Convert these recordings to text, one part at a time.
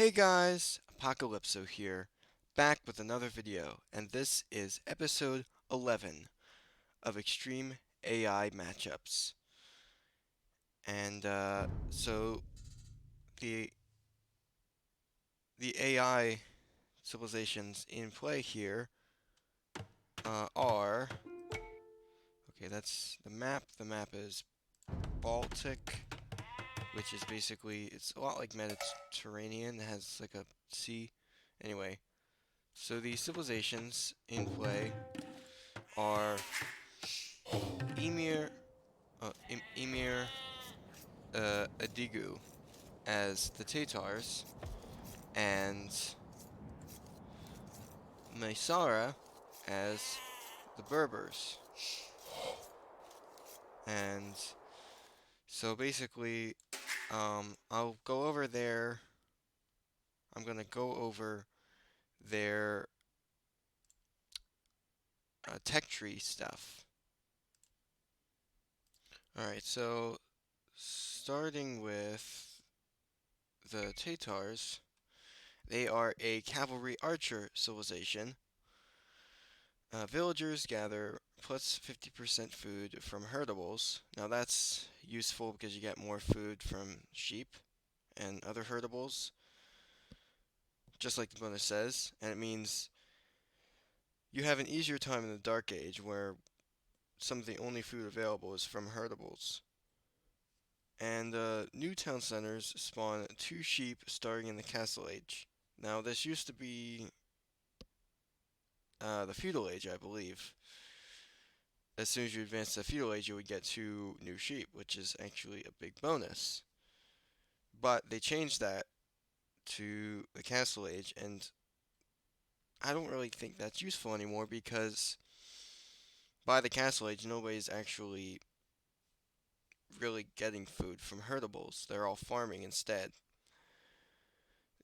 Hey guys, Apocalypso here, back with another video, and this is episode 11 of Extreme AI Matchups. And so the the AI civilizations in play here are okay. That's the map. The map is Baltic, which is basically it's a lot like Mediterranean. It has like a sea. Anyway, so the civilizations in play are Emir Emir Adigu as the Tatars and Maysara as the Berbers. And so basically, I'll go over their. I'm gonna go over their tech tree stuff. All right, so starting with the Tatars, they are a cavalry archer civilization. Villagers gather plus 50% food from herdables. Now that's useful because you get more food from sheep and other herdables, just like the bonus says, and it means you have an easier time in the Dark Age where some of the only food available is from herdables. And new town centers spawn 2 sheep starting in the Castle Age. Now this used to be the Feudal Age, I believe. As soon as you advance to the Feudal Age, you would get 2 new sheep, which is actually a big bonus. But they changed that to the Castle Age, and I don't really think that's useful anymore because by the Castle Age, nobody's actually really getting food from herdables. They're all farming instead.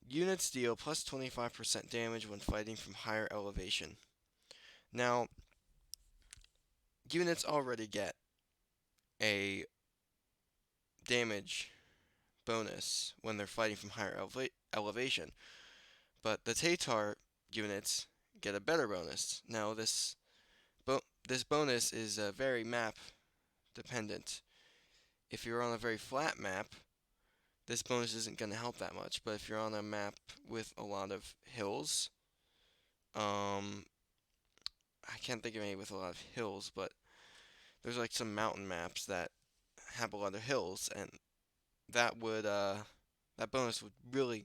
Units deal plus 25% damage when fighting from higher elevation. Now, units already get a damage bonus when they're fighting from higher elevation, but the Tatar units get a better bonus. Now, this bonus is very map dependent. If you're on a very flat map, this bonus isn't going to help that much. But if you're on a map with a lot of hills, um, I can't think of any with a lot of hills, but there's like some mountain maps that have a lot of hills, and that would that bonus would really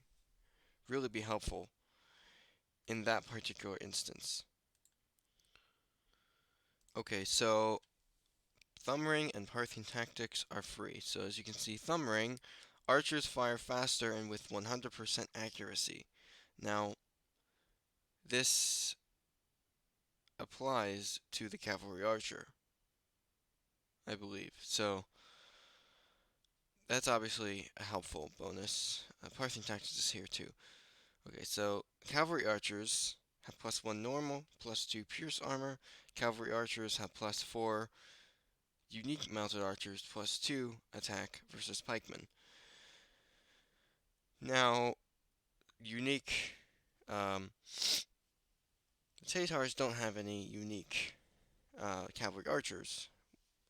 be helpful in that particular instance. Okay, so Thumb Ring and Parthian Tactics are free. So as you can see, Thumb Ring, archers fire faster and with 100% accuracy. Now, this applies to the cavalry archer, I believe. So that's obviously a helpful bonus. Parthian Tactics is here too. Okay, so cavalry archers have +1 normal, +2 pierce armor. Cavalry archers have +4 unique mounted archers, +2 attack versus pikemen. Now, unique. The Tatars don't have any unique cavalry archers,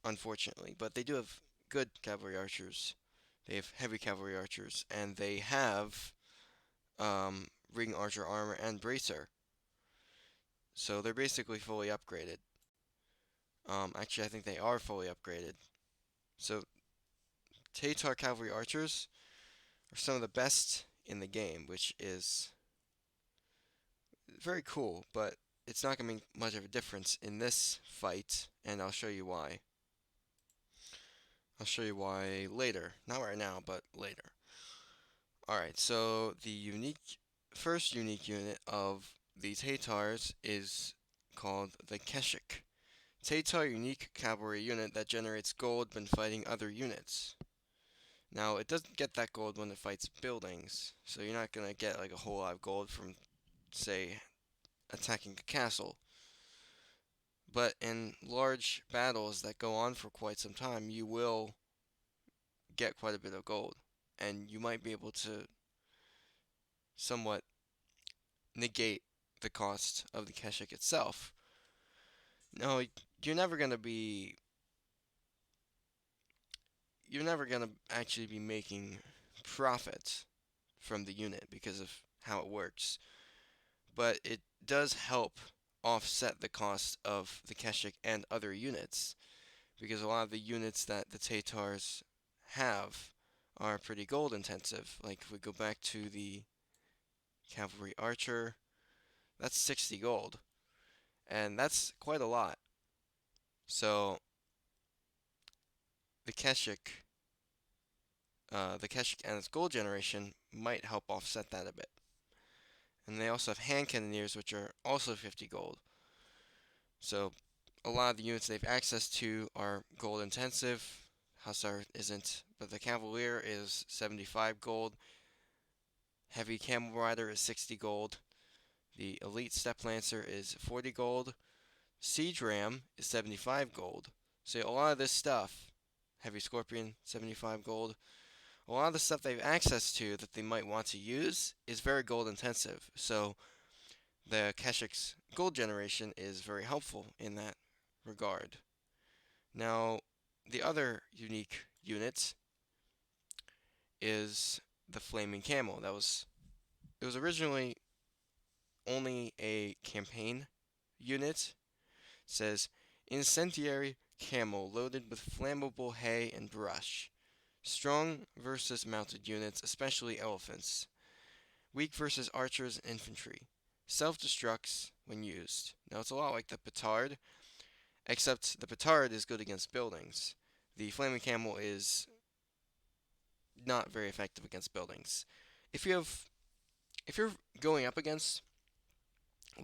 unfortunately, but they do have good cavalry archers. They have heavy cavalry archers, and they have ring archer armor and bracer. So they're basically fully upgraded. Actually, I think they are fully upgraded. So Tatar cavalry archers are some of the best in the game, which is very cool, but it's not going to make much of a difference in this fight, and I'll show you why. I'll show you why later. Not right now, but later. Alright, so the first unique unit of the Tatars is called the Keshik. Tatar unique cavalry unit that generates gold when fighting other units. Now, it doesn't get that gold when it fights buildings, so you're not going to get like a whole lot of gold from, say, attacking a castle. But in large battles that go on for quite some time, you will get quite a bit of gold, and you might be able to somewhat negate the cost of the Keshik itself. No, you're never gonna be you're never gonna actually be making profit from the unit because of how it works. But it does help offset the cost of the Keshik and other units because a lot of the units that the Tatars have are pretty gold intensive. Like if we go back to the cavalry archer, that's 60 gold, and that's quite a lot. So the Keshik, and its gold generation might help offset that a bit. And they also have hand cannoneers, which are also 50 gold. So a lot of the units they have access to are gold intensive. Hussar isn't, but the Cavalier is 75 gold. Heavy Camel Rider is 60 gold. The Elite Step Lancer is 40 gold. Siege Ram is 75 gold. So a lot of this stuff, Heavy Scorpion, 75 gold. A lot of the stuff they have access to that they might want to use is very gold intensive. So the Keshik's gold generation is very helpful in that regard. Now, the other unique unit is the Flaming Camel. It was originally only a campaign unit. It says incendiary camel loaded with flammable hay and brush. Strong versus mounted units, especially elephants. Weak versus archers and infantry. Self-destructs when used. Now it's a lot like the petard, except the petard is good against buildings. The flaming camel is not very effective against buildings. If you have if you're going up against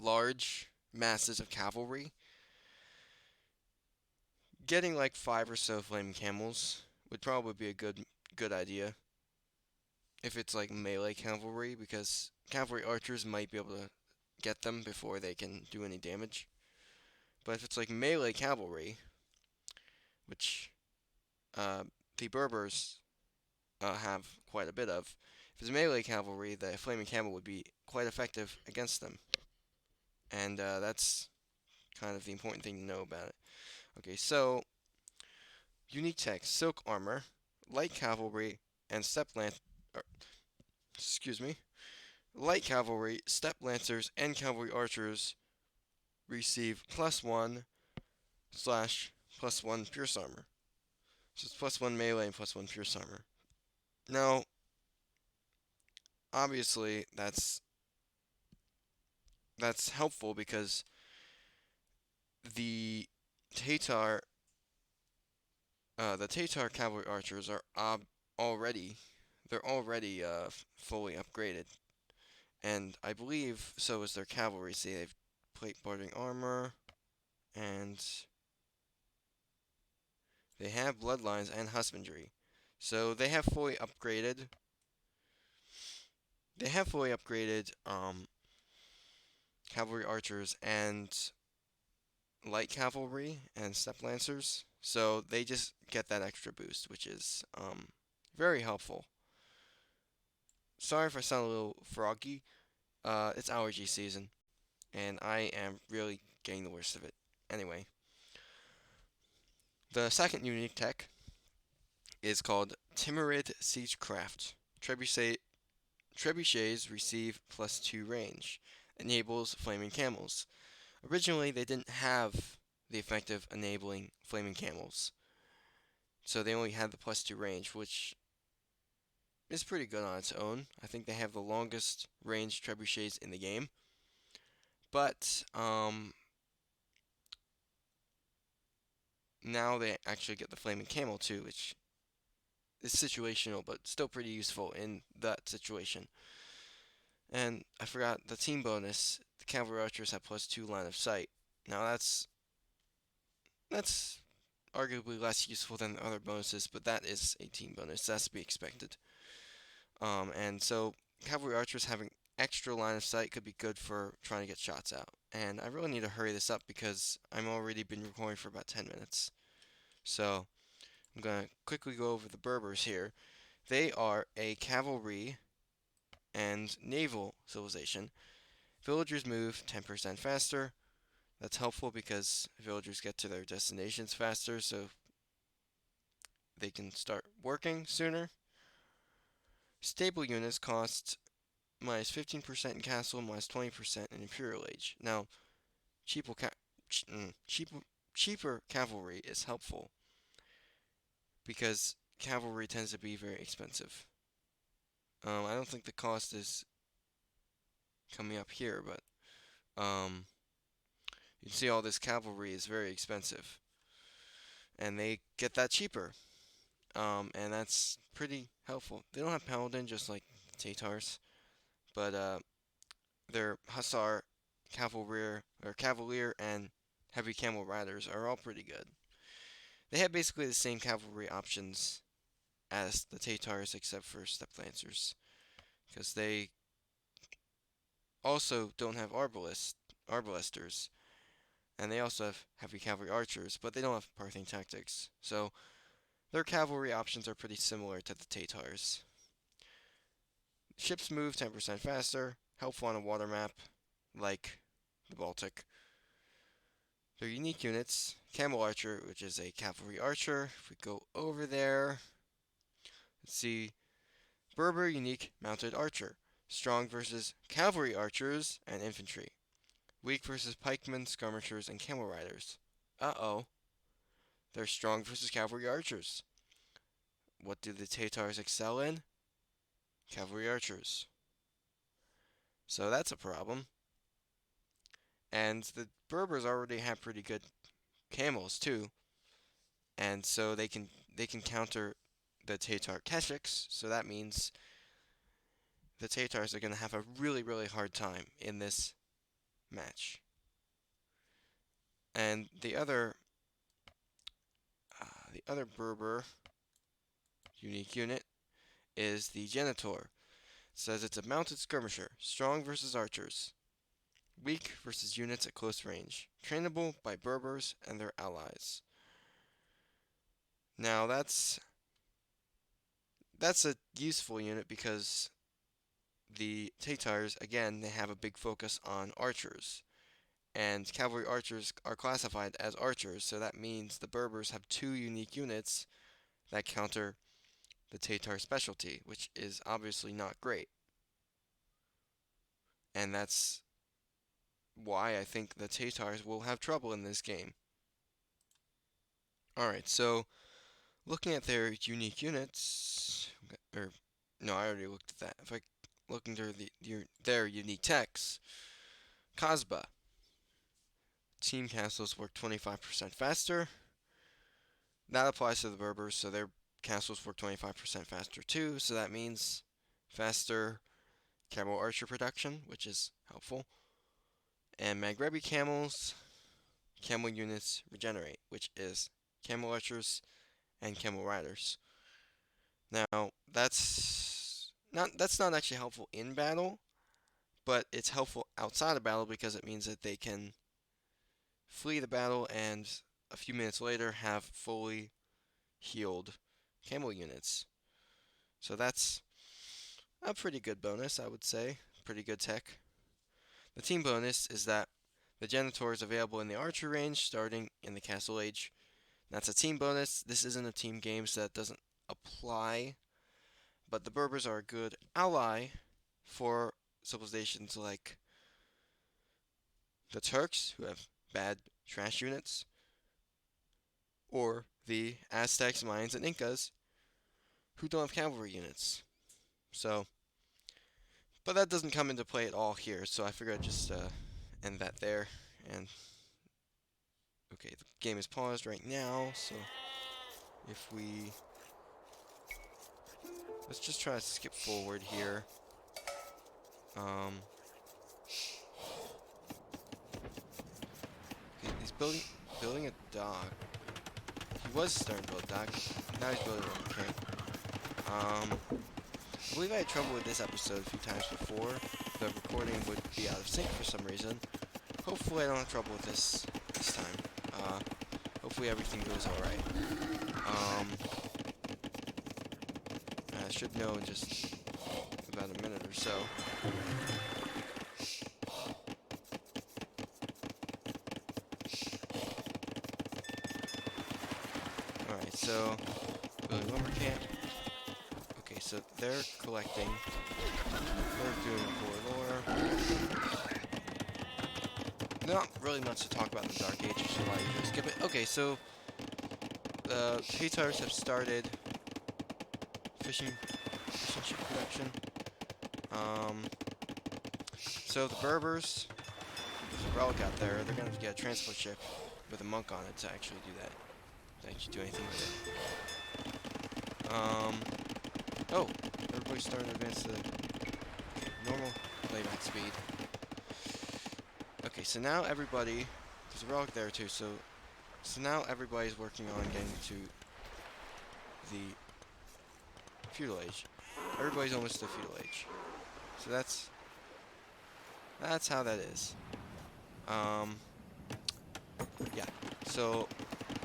large masses of cavalry, getting like 5 or so flaming camels would probably be a good idea. If it's like melee cavalry, because cavalry archers might be able to get them before they can do any damage. But if it's like melee cavalry, which uh, the Berbers have quite a bit of, if it's melee cavalry, the flaming camel would be quite effective against them. And that's kind of the important thing to know about it. Okay, so unique tech: silk armor, light cavalry, and excuse me, light cavalry, step lancers, and cavalry archers receive +1 slash +1 pierce armor. So it's +1 melee and +1 pierce armor. Now, obviously, that's helpful because the Tatar the Tatar cavalry archers are already they're already fully upgraded, and I believe so is their cavalry. See, they have plate barding armor, and they have bloodlines and husbandry. So they have fully upgraded. They have fully upgraded cavalry archers and light cavalry and step lancers. So they just get that extra boost, which is very helpful. Sorry if I sound a little froggy. It's allergy season, and I am really getting the worst of it. Anyway, the second unique tech is called Timoride Siegecraft. Trebuchets receive +2 range. Enables flaming camels. Originally, they didn't have the effect of enabling flaming camels, so they only had the +2 range, which is pretty good on its own. I think they have the longest range trebuchets in the game. But now they actually get the flaming camel too, which is situational, but still pretty useful in that situation. And I forgot the team bonus. The cavalry archers have +2 line of sight. Now that's arguably less useful than the other bonuses, but that is a team bonus. That's to be expected. And so cavalry archers having extra line of sight could be good for trying to get shots out. And I really need to hurry this up because I've already been recording for about 10 minutes. So I'm going to quickly go over the Berbers here. They are a cavalry and naval civilization. Villagers move 10% faster. That's helpful because villagers get to their destinations faster, so they can start working sooner. Stable units cost minus 15% in castle, minus 20% in imperial age. Now, cheaper, ch- mm, cheaper, cheaper cavalry is helpful because cavalry tends to be very expensive. I don't think the cost is coming up here, but you can see all this cavalry is very expensive, and they get that cheaper, and that's pretty helpful. They don't have paladin just like Tatars, but their hussar, cavalier, and heavy camel riders are all pretty good. They have basically the same cavalry options as the Tatars, except for step lancers, because they also don't have arbalesters, and they also have heavy cavalry archers, but they don't have Parthian tactics. So their cavalry options are pretty similar to the Tatars. Ships move 10% faster, helpful on a water map like the Baltic. Their unique units, Camel Archer, which is a cavalry archer. If we go over there, let's see, Berber unique mounted archer. Strong versus cavalry archers and infantry. Weak versus pikemen, skirmishers, and camel riders. Uh-oh. They're strong versus cavalry archers. What do the Tatars excel in? Cavalry archers. So that's a problem. And the Berbers already have pretty good camels too. And so they can counter the Tatar Keshiks, so that means the Tatars are going to have a really, really hard time in this match. And the other Berber unique unit is the Genitor. It says it's a mounted skirmisher, strong versus archers, weak versus units at close range, trainable by Berbers and their allies. Now that's a useful unit because the Tatars, again, they have a big focus on archers. And cavalry archers are classified as archers, so that means the Berbers have two unique units that counter the Tatar specialty, which is obviously not great. And that's why I think the Tatars will have trouble in this game. Alright, so looking at their unique units, or no, I already looked at that. If I look into their unique techs, Kasbah. Team castles work 25% faster. That applies to the Berbers, so their castles work 25% faster too, so that means faster camel archer production, which is helpful. And Maghrebi camel units regenerate, which is camel archers and camel riders. Now, that's not actually helpful in battle, but it's helpful outside of battle because it means that they can flee the battle and a few minutes later have fully healed camel units. So that's a pretty good bonus, I would say. Pretty good tech. The team bonus is that the Genitor is available in the archer range starting in the castle age. That's a team bonus. This isn't a team game, so that doesn't apply. But the Berbers are a good ally for civilizations like the Turks, who have bad trash units, or the Aztecs, Mayans, and Incas, who don't have cavalry units. So, but that doesn't come into play at all here, so I figured I'd just end that there. And, okay, the game is paused right now, so if we... Let's just try to skip forward here. He's building a dock. He was starting to build a dock. Now he's building a camp. I believe I had trouble with this episode a few times before. The recording would be out of sync for some reason. Hopefully I don't have trouble with this time. Hopefully everything goes alright. I should know in just about a minute or so. Alright, so building lumber camp. Okay, so they're collecting. They're doing core lore. Not really much to talk about in the Dark Ages, so why you just skip it. Okay, so the Tatars have started fishing ship production. So the Berbers, there's a relic out there. They're gonna get a transport ship with a monk on it to actually do that. To actually do anything with it. Oh, everybody's starting to advance to normal playback speed. Okay, so now everybody, there's a relic there too. So now everybody's working on getting to the feudal age. Everybody's almost to feudal age. So that's how that is. Yeah. So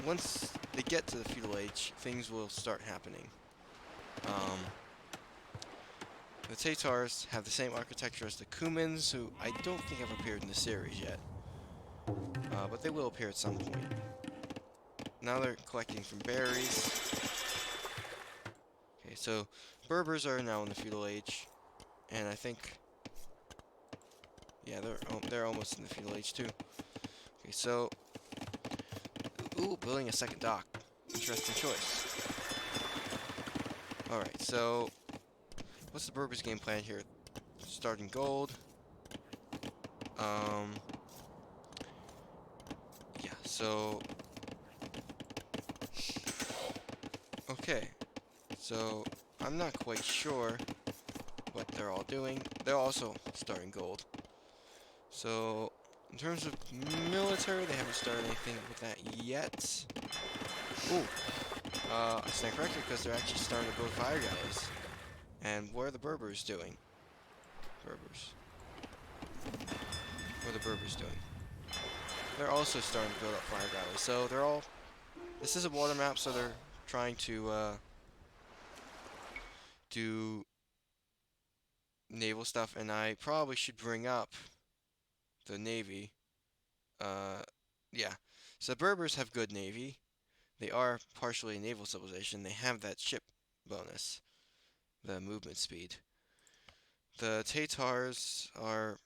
once they get to the feudal age, things will start happening. The Tatars have the same architecture as the Cumans, who I don't think have appeared in the series yet. But they will appear at some point. Now they're collecting from berries. Okay, so Berbers are now in the feudal age, and I think, yeah, they're almost in the feudal age too. Okay, so ooh, building a second dock. Interesting choice. All right, so what's the Berbers game plan here? Starting gold. Yeah, so okay. So I'm not quite sure what they're all doing. They're also starting gold. So in terms of military, they haven't started anything with that yet. Ooh, I stand corrected because they're actually starting to build fire galleys. And what are the Berbers doing? Berbers. What are the Berbers doing? They're also starting to build up fire galleys. So they're all. This is a water map, so they're trying to do naval stuff, and I probably should bring up the Navy. Yeah. So the Berbers have good Navy. They are partially a naval civilization. They have that ship bonus, the movement speed. The Tatars are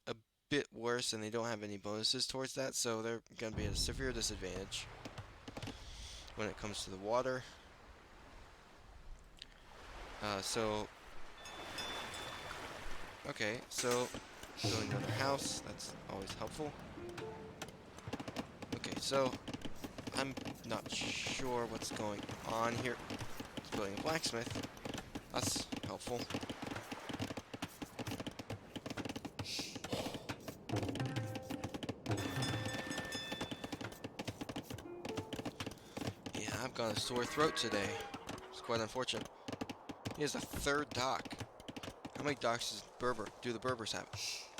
a bit worse, and they don't have any bonuses towards that, so they're going to be at a severe disadvantage when it comes to the water. Okay, so building another house, that's always helpful. Okay, so I'm not sure what's going on here. It's building a blacksmith. That's helpful. Yeah, I've got a sore throat today. It's quite unfortunate. He has a third dock. How many docks do the Berbers have?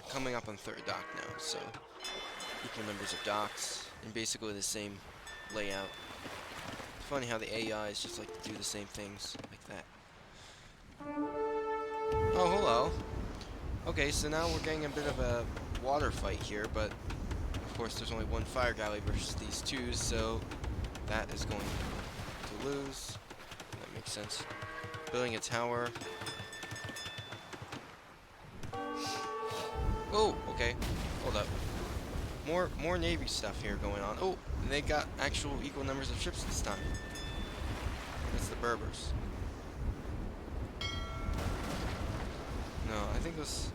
Coming up on third dock now, so equal numbers of docks and basically the same layout. It's funny how the AIs just like to do the same things like that. Oh, hello. Okay, so now we're getting a bit of a water fight here, but of course there's only one fire galley versus these two, so that is going to lose. That makes sense. Building a tower. Oh, okay. Hold up. More Navy stuff here going on. Oh, and they got actual equal numbers of ships this time. That's the Berbers. No, I think it was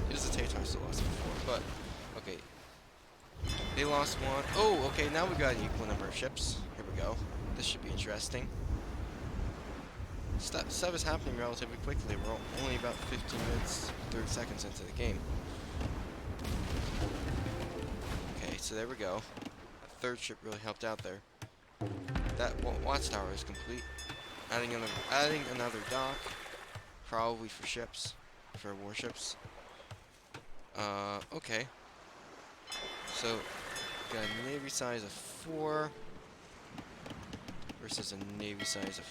the Tatars that lost before, but okay. They lost one. Oh, okay, now we got an equal number of ships. Here we go. This should be interesting. Stuff is happening relatively quickly. We're only about 15 minutes, 30 seconds into the game. Okay, so there we go. That third ship really helped out there. That watchtower is complete. Adding another dock, probably for ships, for warships. Okay. So got a navy size of 4 versus a navy size of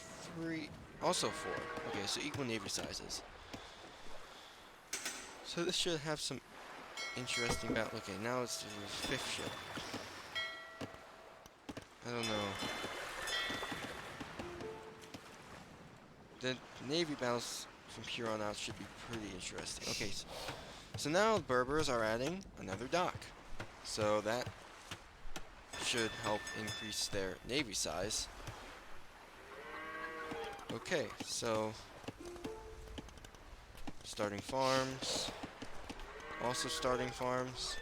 3. Also 4. Okay, so equal navy sizes. So this should have some interesting battle. Okay, now it's the fifth ship. I don't know. The Navy battles from here on out should be pretty interesting. Okay, so now the Berbers are adding another dock. So that should help increase their Navy size. Okay, so starting farms. Also starting farms.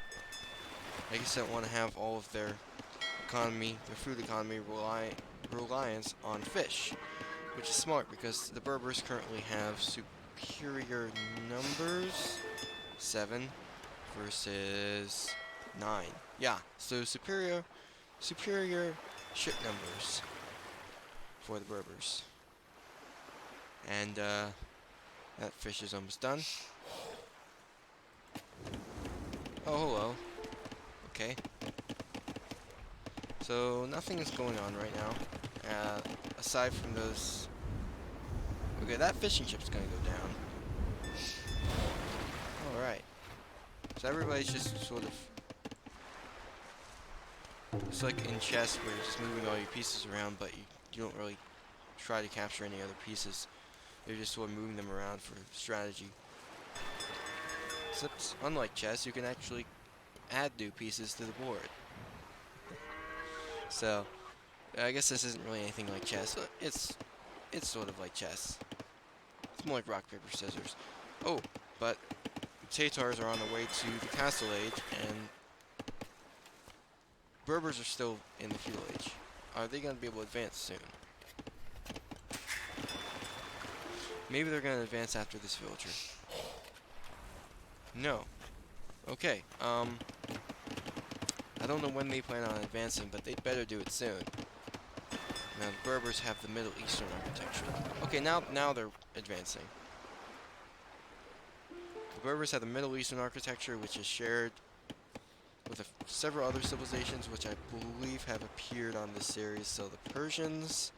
I guess I don't want to have all of their economy, their food economy, reliance on fish. Which is smart because the Berbers currently have superior numbers. 7 versus 9. Yeah, so superior ship numbers for the Berbers. And that fish is almost done. Oh, hello. Okay. So nothing is going on right now. Aside from those... Okay, that fishing ship's gonna go down. Alright. So everybody's just sort of... It's like in chess where you're just moving all your pieces around, but you don't really try to capture any other pieces. You're just sort of moving them around for strategy. Except, unlike chess, you can actually add new pieces to the board. So... I guess this isn't really anything like chess. It's sort of like chess. It's more like rock, paper, scissors. Oh, but the Tatars are on their way to the Castle Age, and Berbers are still in the Feudal Age. Are they going to be able to advance soon? Maybe they're going to advance after this villager. No. Okay, I don't know when they plan on advancing, but they'd better do it soon. Now the Berbers have the Middle Eastern architecture. Okay, now they're advancing. The Berbers have the Middle Eastern architecture, which is shared with several other civilizations, which I believe have appeared on this series. So the Persians,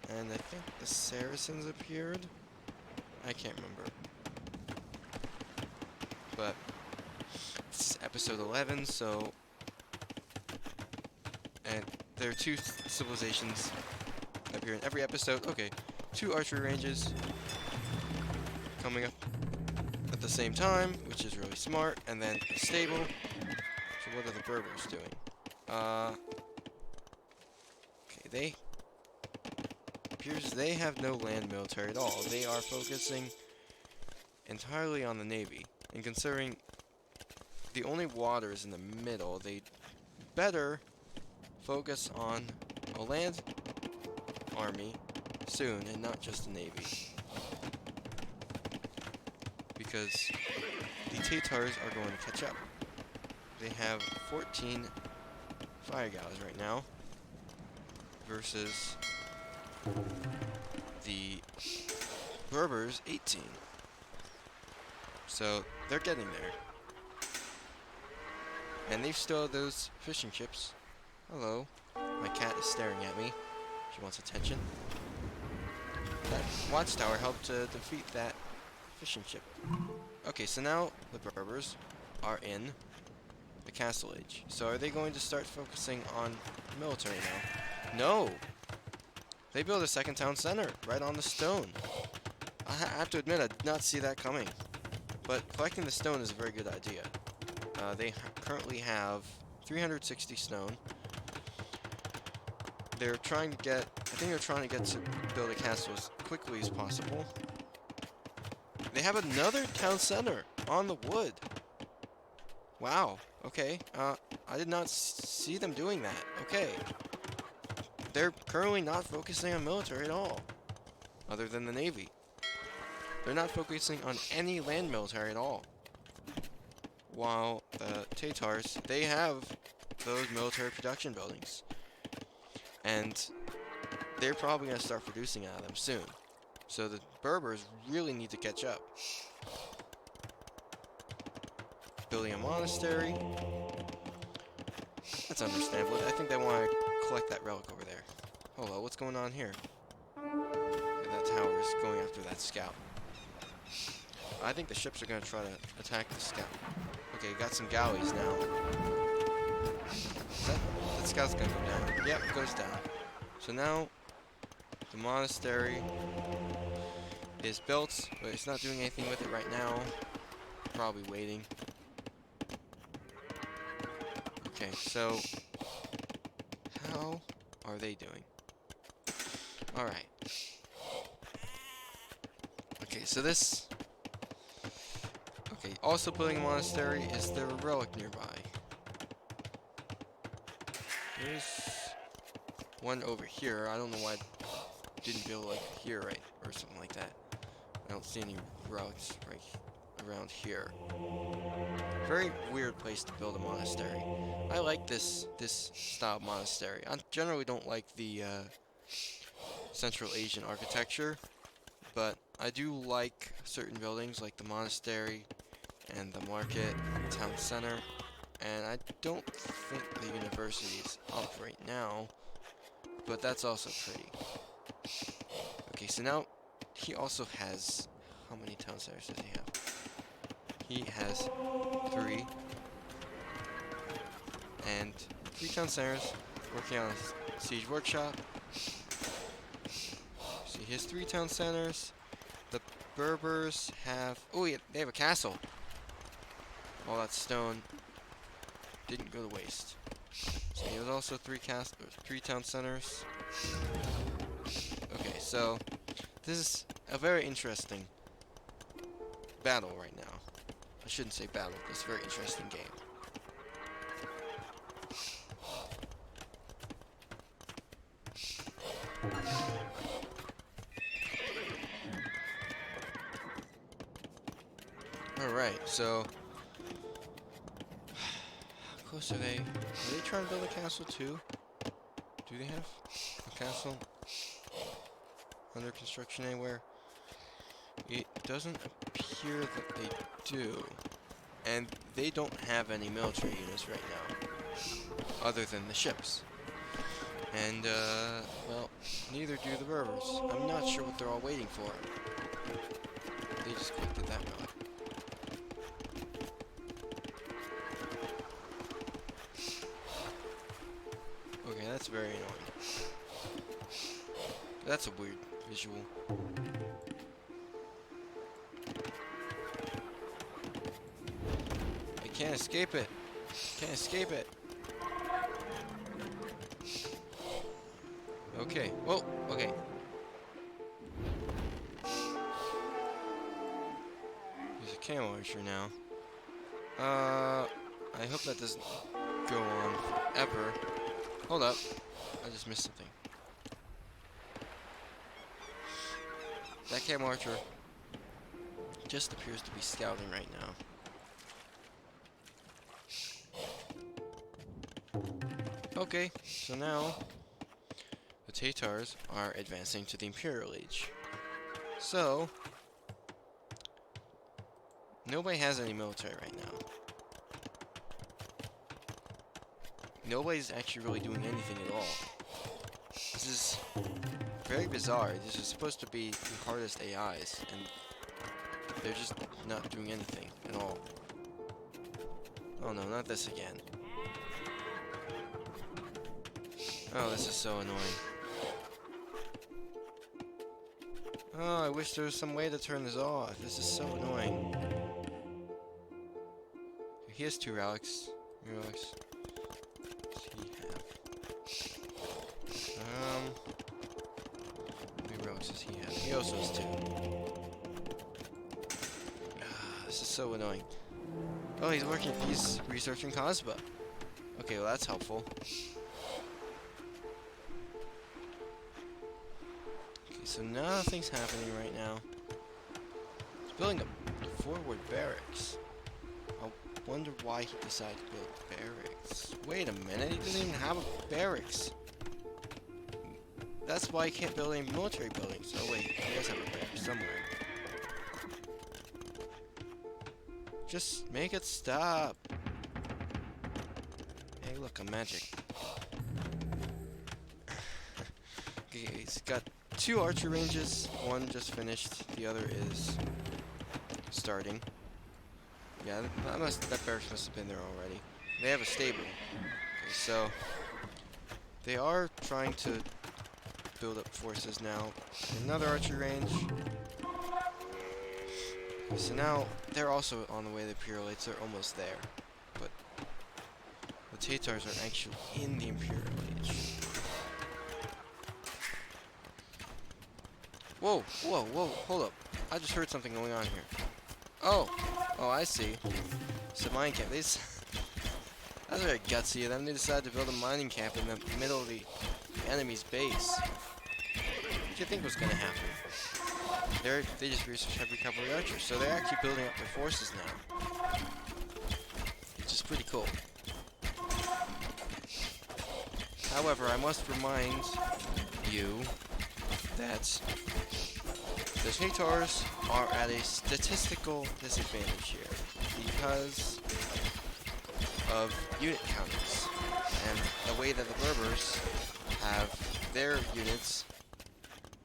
and I think the Saracens appeared. I can't remember. But this is episode 11, so... And there are 2 civilizations appear in every episode. Okay, 2 archery ranges coming up at the same time, which is really smart. And then a stable. So what are the Berbers doing? Okay, appears they have no land military at all. They are focusing entirely on the Navy. And considering the only water is in the middle, they better focus on a land army soon and not just a navy. Because the Tatars are going to catch up. They have 14 fire galleys right now versus the Berbers 18. So they're getting there. And they've still have those fishing ships. Hello. My cat is staring at me. She wants attention. That watchtower helped to defeat that fishing ship. Okay, so now the Berbers are in the Castle Age. So are they going to start focusing on military now? No! They built a second town center right on the stone. I have to admit, I did not see that coming. But collecting the stone is a very good idea. They currently have 360 stone. They're trying to get, I think they're trying to get to build a castle as quickly as possible. They have another town center on the wood. Wow, okay. I did not see them doing that. Okay. They're currently not focusing on military at all, other than the Navy. They're not focusing on any land military at all. While the Tatars, they have those military production buildings. And they're probably going to start producing out of them soon. So the Berbers really need to catch up. Building a monastery. That's understandable. I think they want to collect that relic over there. Hello, what's going on here? Okay, that tower is going after that scout. I think the ships are gonna try to attack the scout. Okay, got some galleys now. That scout's gonna go down. Yep, goes down. So now the monastery is built, but it's not doing anything with it right now. Probably waiting. Okay, so how are they doing? Alright. Okay, so this... Okay, also building a monastery is there a relic nearby? There's one over here. I don't know why I didn't build like here, right? Or something like that. I don't see any relics right around here. Very weird place to build a monastery. I like this style of monastery. I generally don't like the Central Asian architecture, but I do like certain buildings like the monastery and the market, town center, and I don't think the university is up right now, but that's also pretty. Okay, so now he also has, how many town centers does he have? He has 3, and 3 town centers working on a siege workshop. See, he has 3 town centers. The Berbers have, oh yeah, they have a castle. All that stone didn't go to waste. So he has also 3 town centers. Okay, so this is a very interesting battle right now. I shouldn't say battle, it's a very interesting game. Alright, so how close are they? Are they trying to build a castle too? Do they have a castle under construction anywhere? It doesn't appear that they do. And they don't have any military units right now, other than the ships. And, well, neither do the Berbers. I'm not sure what they're all waiting for. They just collected that relic. Okay, that's very annoying. That's a weird visual. I can't escape it. Can't escape it. Okay. Whoa. Okay. There's a camo archer now. I hope that doesn't go on forever. Hold up. I just missed something. That camo archer just appears to be scouting right now. Okay, so now the Tatars are advancing to the Imperial Age. So nobody has any military right now. Nobody's actually really doing anything at all. This is very bizarre. This is supposed to be the hardest AIs, and they're just not doing anything at all. Oh no, not this again. Oh, this is so annoying. Oh, I wish there was some way to turn this off. This is so annoying. He has 2 relics. Relics. What does he have? How many relics does he have? He also has 2. This is so annoying. Oh, he's working. He's researching Cosba. Okay, well that's helpful. So nothing's happening right now. He's building a forward barracks. I wonder why he decided to build barracks. Wait a minute, he doesn't even have a barracks. That's why he can't build any military buildings. Oh wait, he does have a barracks somewhere. Just make it stop. Hey look, I'm magic. Okay, he's got 2 archer ranges, one just finished, the other is starting. Yeah, that barracks must have been there already. They have a stable. Okay, so they are trying to build up forces now. Another archery range. So now they're also on the way to the Imperial Age. They're almost there, but the Tatars are actually in the Imperial Age. Whoa, whoa, whoa! Hold up! I just heard something going on here. Oh, I see. It's a mine camp. That's very gutsy of them. They decided to build a mining camp in the middle of the enemy's base. What do you think was going to happen? They just researched heavy cavalry archers, so they're actually building up their forces now, which is pretty cool. However, I must remind you that the Tatars are at a statistical disadvantage here because of unit counters and the way that the Berbers have their units.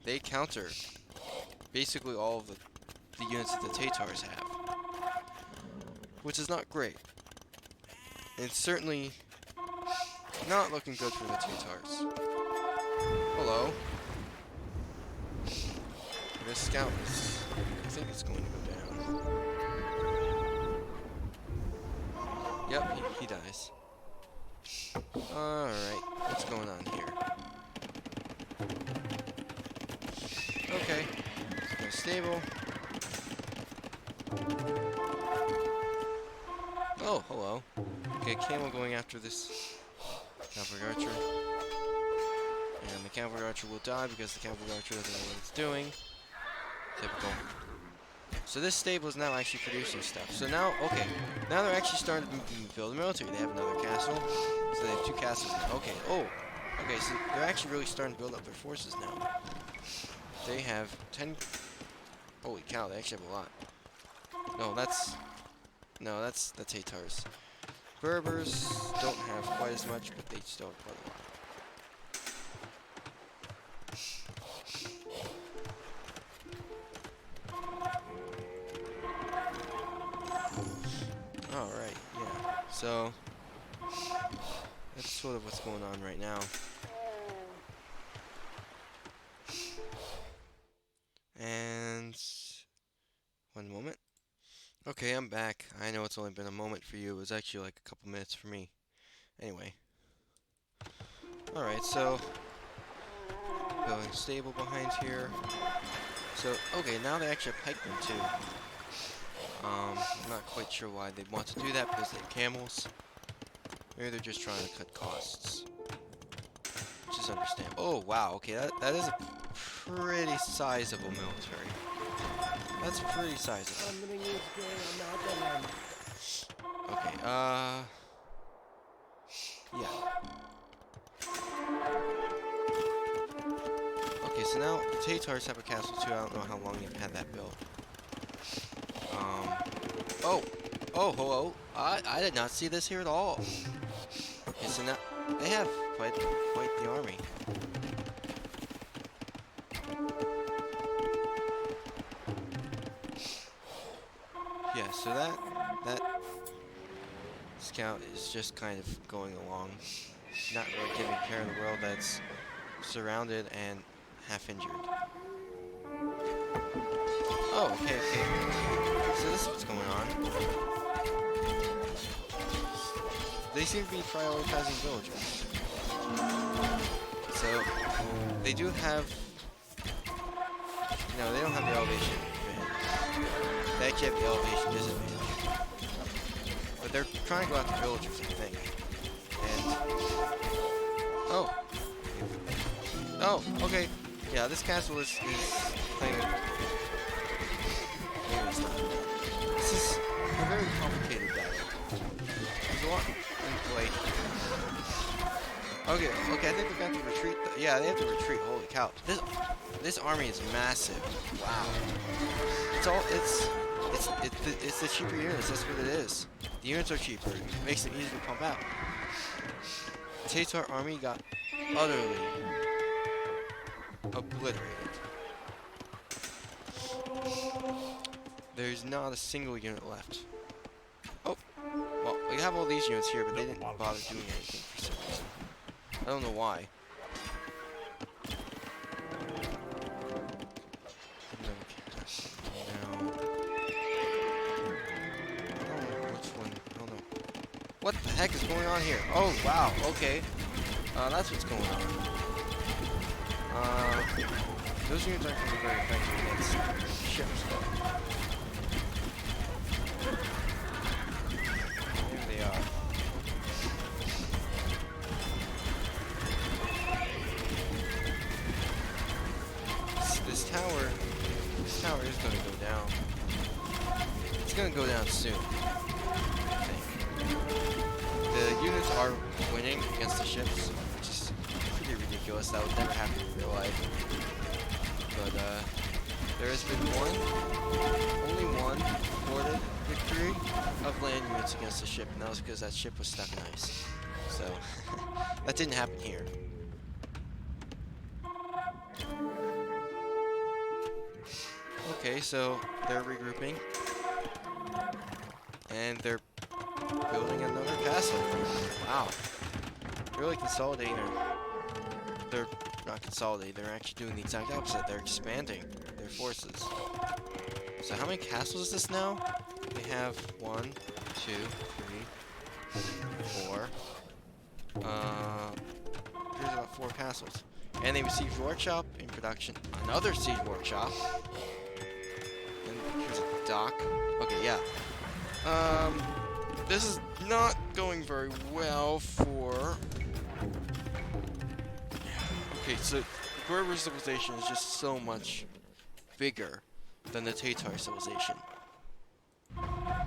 They counter basically all of the units that the Tatars have, which is not great. It's certainly not looking good for the Tatars. Hello. This scout is, I think it's going to go down. Yep, he dies. Alright, what's going on here? Okay, let's go stable. Oh, hello. Okay, camel going after this cavalry archer. And the cavalry archer will die because the cavalry archer doesn't know what it's doing. Typical. So this stable is now actually producing stuff. So now, okay, now they're actually starting to build a military. They have another castle. So they have 2 castles now. Okay, okay, so they're actually really starting to build up their forces now. They have 10... Holy cow, they actually have a lot. No, that's the Tatars. Berbers don't have quite as much, but they still have quite a lot. Alright, yeah. So, that's sort of what's going on right now. And... one moment. Okay, I'm back. I know it's only been a moment for you. It was actually like a couple minutes for me. Anyway. Alright, so... going stable behind here. So, okay, now they actually have pikemen too. I'm not quite sure why they want to do that because they have camels. Maybe they're just trying to cut costs. Which is understandable. Oh, wow, okay, that is a pretty sizable military. That's pretty sizable. Okay, yeah. Okay, so now the Tatars have a castle too. I don't know how long they've had that built. Hello. I did not see this here at all. Okay, so now they have quite the army. Yeah, so that scout is just kind of going along, not really giving care of the world that's surrounded and half injured. Oh, okay. So this is what's going on. They seem to be prioritizing villagers. So they do have, no, they don't have the elevation advantage. They actually have the elevation disadvantage. But they're trying to go after villagers, I think. And oh, okay. Yeah, this castle is claiming. Maybe it's not. This is a very complicated battle. There's a lot in play. Okay, I think they're going to retreat. Yeah, they have to retreat. Holy cow! This army is massive. Wow. It's the cheaper units. That's what it is. The units are cheaper. It makes it easier to pump out. The Tatar army got utterly obliterated. There's not a single unit left. Oh, well, we have all these units here, but they didn't bother doing anything for some reason. I don't know why. What the heck is going on here? Oh, wow, okay. That's what's going on. Those units aren't going to be very effective against ships, though. There they are. This tower is going to go down. It's going to go down soon. The units are winning against the ships, which is pretty ridiculous. That would never happen in real life. But there has been only one recorded victory of land units against the ship, and that was because that ship was stuck in ice. So that didn't happen here. Okay, so they're regrouping, and they're building another castle. Wow. Really consolidating they're not consolidating, they're actually doing the exact opposite. They're expanding their forces. So how many castles is this now? They have 1, 2, 3, 4. Here's about 4 castles. And they received workshop in production. Another siege workshop. And here's a dock. Okay, yeah. This is not going very well for... Okay, so the Berber civilization is just so much bigger than the Tatar civilization. I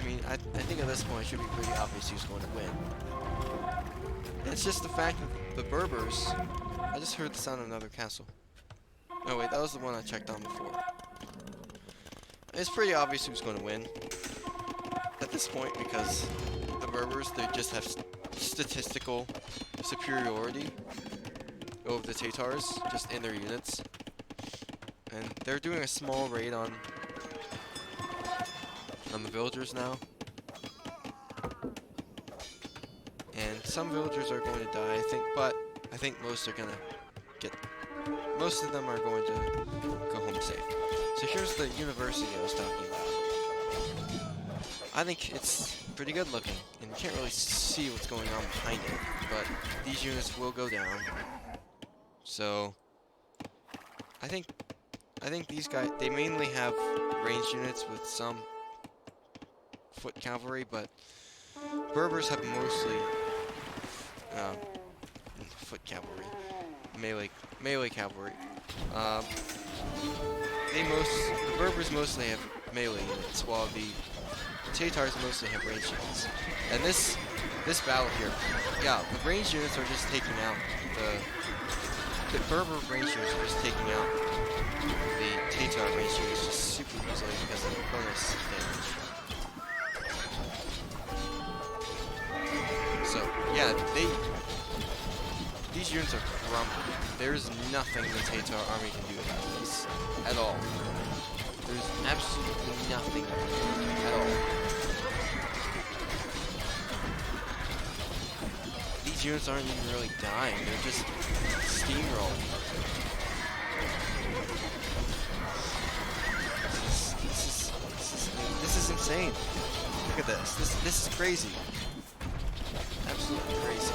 mean, I think at this point it should be pretty obvious who's going to win. And it's just the fact that the Berbers... I just heard the sound of another castle. Oh wait, that was the one I checked on before. It's pretty obvious who's going to win at this point, because the Berbers, they just have statistical superiority over the Tatars, just in their units. And they're doing a small raid on the villagers now. And some villagers are going to die, I think, but I think most are gonna most of them are going to go home safe. So here's the university I was talking about. I think it's pretty good looking, and you can't really see what's going on behind it, but these units will go down. So I think these guys, they mainly have ranged units with some foot cavalry, but Berbers have mostly foot cavalry, melee cavalry. The Berbers mostly have melee units, while the Tatars mostly have ranged units. And this battle here, yeah, the ranged units are just taking out the Berber ranged units are just taking out the Tatar ranged units just super easily because of the bonus damage. So yeah, these units are crumbling. There's nothing the Tatar army can do about this at all. There's absolutely nothing at all. These units aren't even really dying, they're just steamrolling. This is insane. Look at this. This is crazy. Absolutely crazy.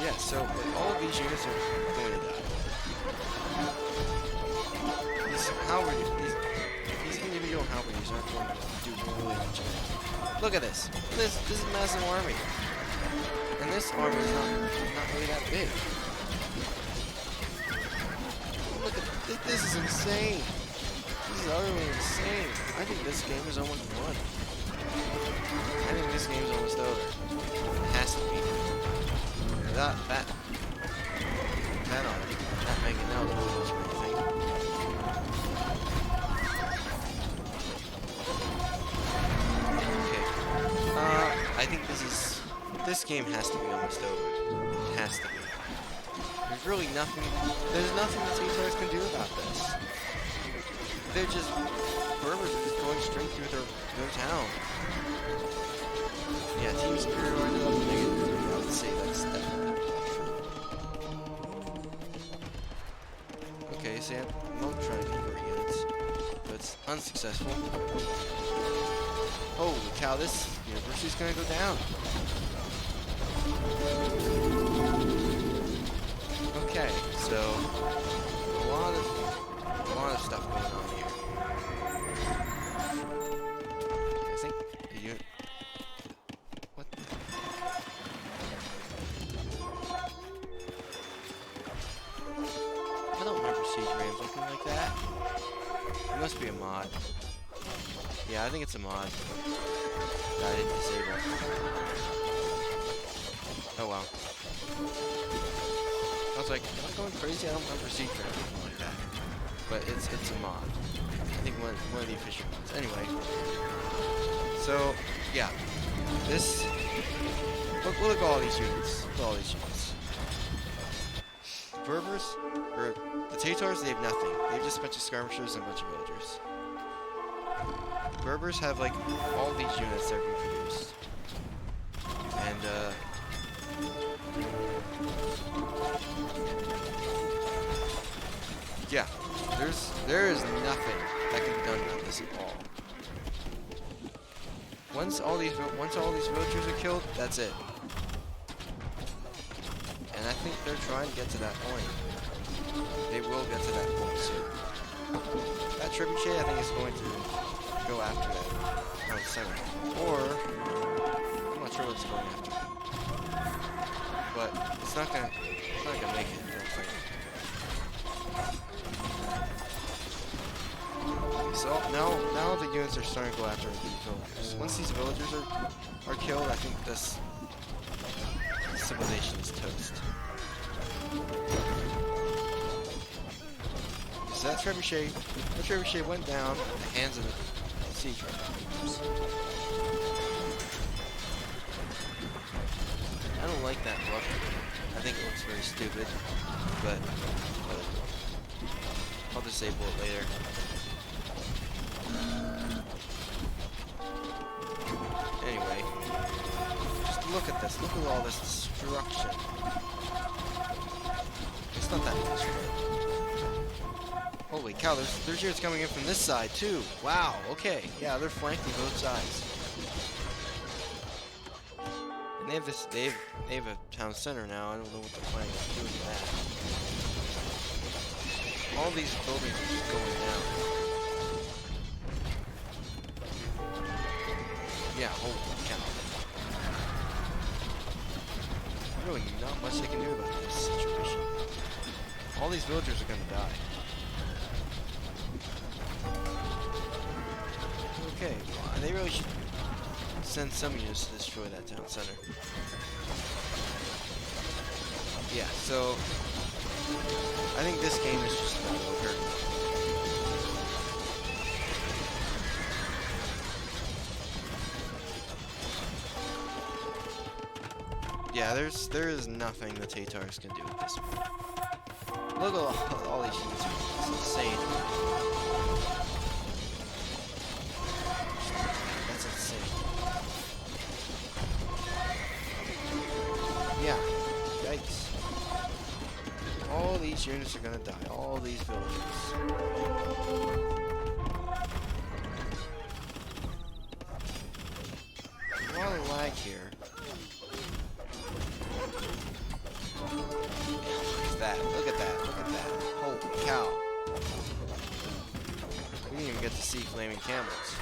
Yeah, so all of these units are going to die. These individual halberdiers aren't going to do really much of anything. Look at this. This is a massive army. And this army is not really that big. Look at this is insane. This is utterly insane. I think this game is almost won. I think this game's almost over. It has to be. That army, that making now the rules or anything. Okay. I think this game has to be almost over. It has to be. there's really nothing. There's nothing the Tatars can do about this. They're just Berbers are just going straight through their town. Yeah, team superiority level negative. I would say that's definitely. Okay, so I'm trying to convert units, but it's unsuccessful. Holy cow, this university's gonna go down. Okay, so a lot of stuff going on here. I think the unit. What? I don't remember siege rams looking like that. It must be a mod. Yeah, I think it's a mod that I didn't disable. Oh wow. I was like, am I going crazy? I don't remember siege rams looking like that. But it's a mod. I think one of the official mods. Anyway. So yeah. This look at all these units. Look at all these units. Berbers, or the Tatars, they have nothing. They have just a bunch of skirmishers and a bunch of villagers. Berbers have like all these units that are being produced. And yeah, there is nothing that can be done about this at all. Once all these villagers are killed, that's it. And I think they're trying to get to that point. They will get to that point soon. That trebuchet, I think, is going to go after that center. Or I'm not sure what it's going after. But it's not gonna make it, I don't think. So now the units are starting to go after these villagers. Once these villagers are killed, I think this civilization is toast. So that trebuchet went down at the hands of the siege rams. I don't like that look. I think it looks very stupid, but I'll disable it later. Anyway, just look at this. Look at all this destruction. It's not that much. Holy cow, there's units coming in from this side too. Wow, okay. Yeah, they're flanking both sides. And they have a town center now. I don't know what they're planning on doing with that. All these buildings are just going down. Yeah, holy cow. Really not much they can do about this situation. All these villagers are gonna die. Okay, well, they really should send some units to destroy that town center. Yeah, so I think this game is just about over. Yeah, there is nothing the Tatars can do at this point. Look at all these units. It's insane. That's insane. Yeah. Yikes. All these units are gonna die. All these villagers. A lot of lag here. Look at that. Holy cow. We didn't even get to see flaming camels.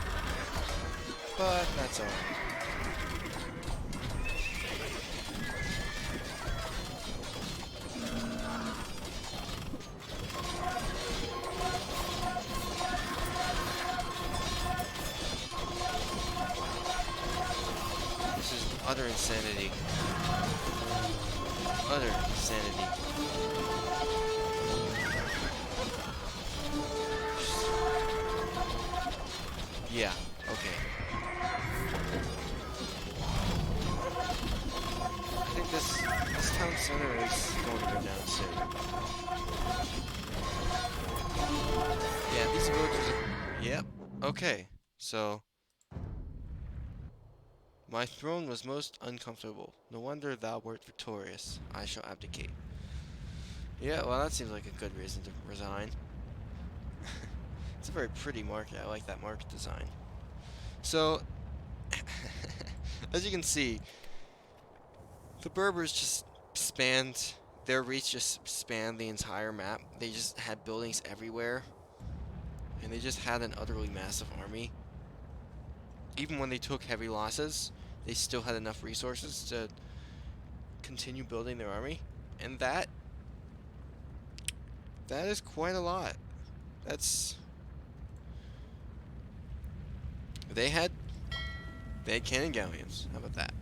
But that's alright. This is utter insanity. Utter insanity. Yeah, okay. I think this town center is going to go down soon. Yeah, these villagers are... Yep. Okay. So, my throne was most uncomfortable. No wonder thou wert victorious. I shall abdicate. Yeah, well, that seems like a good reason to resign. It's a very pretty market. I like that market design. So, as you can see, the Berbers just spanned, their reach just spanned the entire map. They just had buildings everywhere, and they just had an utterly massive army. Even when they took heavy losses, they still had enough resources to continue building their army. And that is quite a lot. That's... They had cannon galleons. How about that?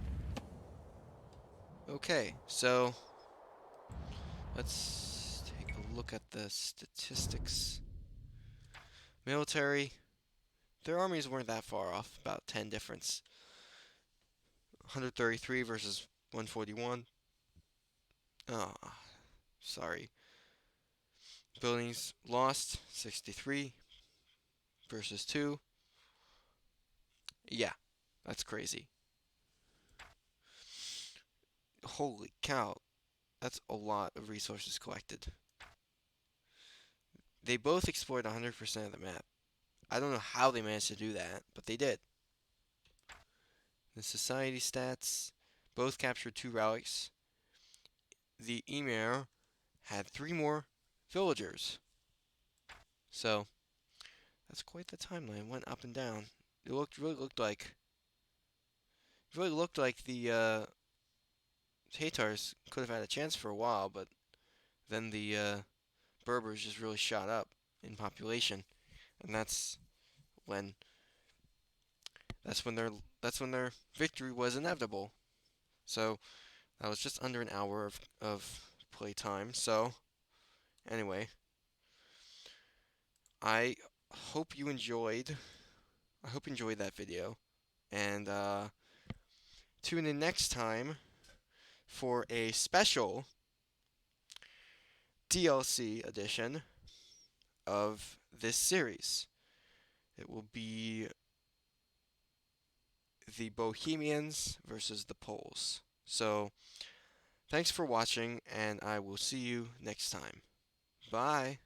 Okay, so let's take a look at the statistics. Military, their armies weren't that far off, about 10 difference. 133 versus 141. Oh, sorry. Buildings lost, 63 versus 2. Yeah, that's crazy. Holy cow, that's a lot of resources collected. They both explored 100% of the map. I don't know how they managed to do that, but they did. The society stats, both captured 2 relics. The Emir had 3 more villagers. So, that's quite the timeline. It went up and down. It really looked like the Tatars could have had a chance for a while, but then the Berbers just really shot up in population, and when that's when their victory was inevitable. So that was just under an hour of playtime. So anyway, I hope you enjoyed. I hope you enjoyed that video, and tune in next time for a special DLC edition of this series. It will be the Bohemians versus the Poles. So, thanks for watching, and I will see you next time. Bye!